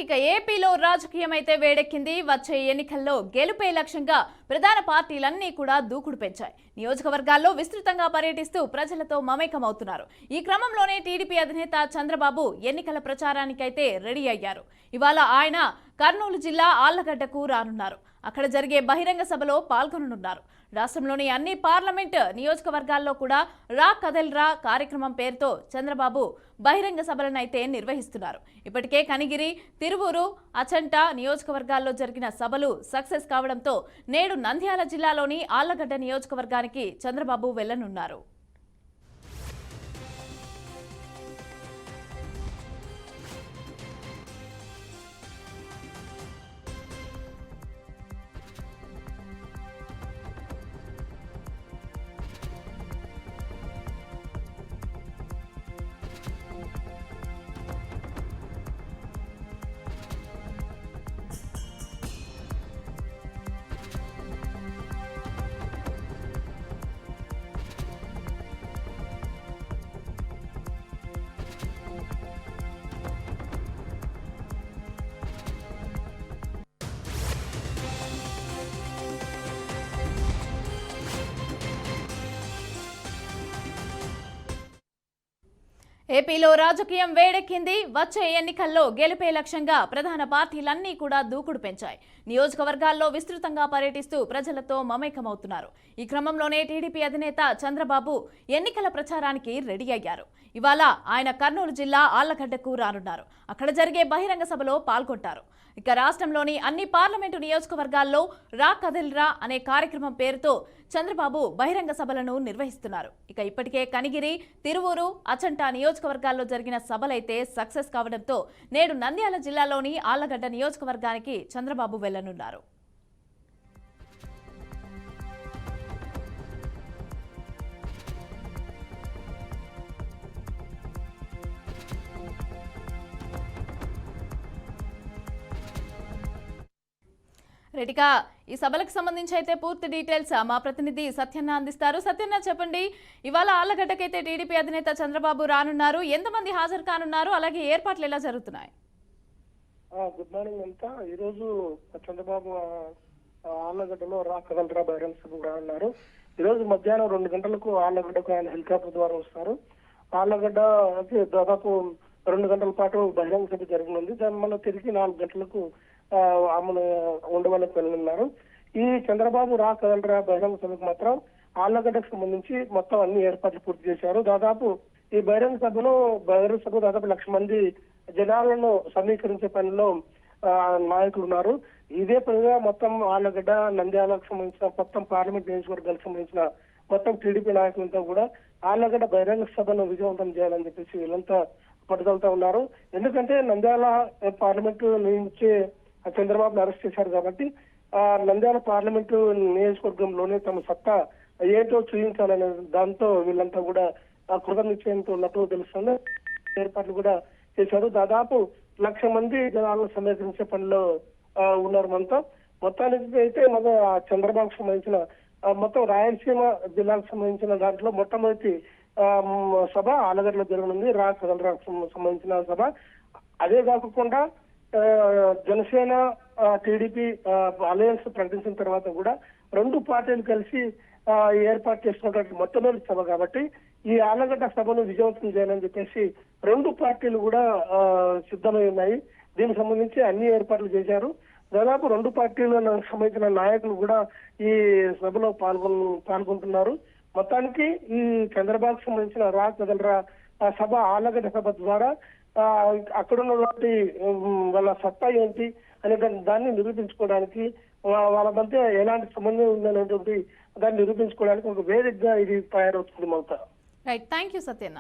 ఇక ఏపీలో రాజకీయం అయితే వేడెక్కింది. వచ్చే ఎన్నికల్లో గెలుపే లక్ష్యంగా ప్రధాన పార్టీలన్నీ కూడా దూకుడు పెంచాయి. నియోజకవర్గాల్లో విస్తృతంగా పర్యటిస్తూ ప్రజలతో మమేకమవుతున్నారు. ఈ క్రమంలోనే టీడీపీ అధినేత చంద్రబాబు ఎన్నికల ప్రచారానికైతే రెడీ అయ్యారు. ఇవాళ ఆయన కర్నూలు జిల్లా ఆళ్లగడ్డకు రానున్నారు. అక్కడ జరిగే బహిరంగ సభలో పాల్గొననున్నారు. రాష్ట్రంలోని అన్ని పార్లమెంట్ నియోజకవర్గాల్లో కూడా రా కదల్రా కార్యక్రమం పేరుతో చంద్రబాబు బహిరంగ సభలను అయితే నిర్వహిస్తున్నారు. ఇప్పటికే కనిగిరి, తిరువూరు, అచంట నియోజకవర్గాల్లో జరిగిన సభలు సక్సెస్ కావడంతో నేడు నంద్యాల జిల్లాలోని ఆళ్లగడ్డ నియోజకవర్గానికి చంద్రబాబు వెళ్లనున్నారు. ఏపీలో రాజకీయం వేడెక్కింది. వచ్చే ఎన్నికల్లో గెలుపే లక్ష్యంగా ప్రధాన పార్టీలన్నీ కూడా దూకుడు పెంచాయి. నియోజకవర్గాల్లో విస్తృతంగా పర్యటిస్తూ ప్రజలతో మమేకమవుతున్నారు. ఈ క్రమంలోనే టీడీపీ అధినేత చంద్రబాబు ఎన్నికల ప్రచారానికి రెడీ అయ్యారు. ఇవాళ ఆయన కర్నూలు జిల్లా ఆళ్లగడ్డకు రానున్నారు. అక్కడ జరిగే బహిరంగ సభలో పాల్గొంటారు. ఇక రాష్ట్రంలోని అన్ని పార్లమెంటు నియోజకవర్గాల్లో రా కదల్రా అనే కార్యక్రమం పేరుతో చంద్రబాబు బహిరంగ సభలను నిర్వహిస్తున్నారు. ఇక ఇప్పటికే కనిగిరి, తిరువూరు, అచంట నియోజకవర్గాల్లో జరిగిన సభలైతే సక్సెస్ కావడంతో నేడు నంద్యాల జిల్లాలోని ఆళ్లగడ్డ నియోజకవర్గానికి చంద్రబాబు వెళ్లనున్నారు. రెడ్డిగా ఈ సభలకు సంబంధించి అయితే పూర్తి డీటెయిల్స్ మా ప్రతినిధి సత్యన్న అందిస్తారు. సత్యన్న, చెప్పండి, ఇవాళ ఆళ్లగడ్డకైతే టీడీపీ అధినేత చంద్రబాబు రానున్నారు. ఎంతమంది హాజరు కానున్నారు? అలాగే ఏర్పాట్లు ఎలా జరుగుతున్నాయి? గుడ్ మార్నింగ్ అంతా. ఈరోజు చంద్రబాబు ఆళ్లగడ్డలో రా కదల్రా బహిరంగ సభకు రానున్నారు. ఈరోజు మధ్యాహ్నం 2 గంటలకు ఆళ్లగడ్డకు ఆయన హెలికాప్టర్ ద్వారా వస్తారు. ఆళ్లగడ్డ దాదాపు 2 గంటల పాటు బహిరంగ సభ జరగనుంది. దాని మళ్ళీ తిరిగి 4 గంటలకు ఆమెను ఉండవల్లికి వెళ్ళనున్నారు. ఈ చంద్రబాబు రా కదల్రా బహిరంగ సభకు మాత్రం ఆళ్లగడ్డకు సంబంధించి మొత్తం అన్ని ఏర్పాట్లు పూర్తి చేశారు. దాదాపు ఈ బహిరంగ సభలో దాదాపు 1,00,000 మంది జనాలను సమీకరించే పనిలో నాయకులు ఉన్నారు. ఇదే పనిగా మొత్తం ఆళ్లగడ్డ, నంద్యాలకు సంబంధించిన మొత్తం పార్లమెంట్ నియోజకవర్గాలకు సంబంధించిన మొత్తం టీడీపీ నాయకులంతా కూడా ఆళ్లగడ్డ బహిరంగ సభను విజయవంతం చేయాలని చెప్పేసి వీళ్ళంతా పట్టుదలతో ఉన్నారు. ఎందుకంటే నంద్యాల పార్లమెంటు నుంచి చంద్రబాబును అరెస్ట్ చేశారు కాబట్టి నంద్యాల పార్లమెంటు నియోజకవర్గంలోనే తమ సత్తా ఏంటో చూపించాలనే దాంతో వీళ్ళంతా కూడా కృత నిశ్చయంతో ఉన్నట్టు తెలుస్తుంది. ఏర్పాట్లు కూడా చేశారు. దాదాపు 1,00,000 మంది జనాలను సమీకరించే పనిలో ఉన్నారు. మొత్తానికి అయితే చంద్రబాబుకు సంబంధించిన మొత్తం రాయలసీమ జిల్లాకు సంబంధించిన దాంట్లో మొట్టమొదటి సభ ఆళ్లగడ్డలో జరగనుంది. రా కదల్రా సంబంధించిన సభ. అదే కాకుండా జనసేన, టీడీపీ అలయన్స్ ప్రకటించిన తర్వాత కూడా 2 పార్టీలు కలిసి ఏర్పాటు చేసినటువంటి మొట్టమొదటి సభ కాబట్టి ఈ ఆళ్లగడ్డ సభను విజయవంతం చేయాలని చెప్పేసి 2 పార్టీలు కూడా సిద్ధమై ఉన్నాయి. దీనికి సంబంధించి అన్ని ఏర్పాట్లు చేశారు. దాదాపు 2 పార్టీలకు సంబంధించిన నాయకులు కూడా ఈ సభలో పాల్గొంటున్నారు. మొత్తానికి ఈ చంద్రబాబుకు సంబంధించిన రా కదల్రా సభ ఆళ్లగడ్డ సభ ద్వారా అక్కడున్నటువంటి వాళ్ళ సత్తా ఏంటి అనే దాన్ని నిరూపించుకోవడానికి, వాళ్ళ మధ్య ఎలాంటి సంబంధం ఉందనేటువంటి దాన్ని నిరూపించుకోవడానికి ఒక వేదికగా ఇది తయారవుతుంది. Right, thank you సత్యన్న.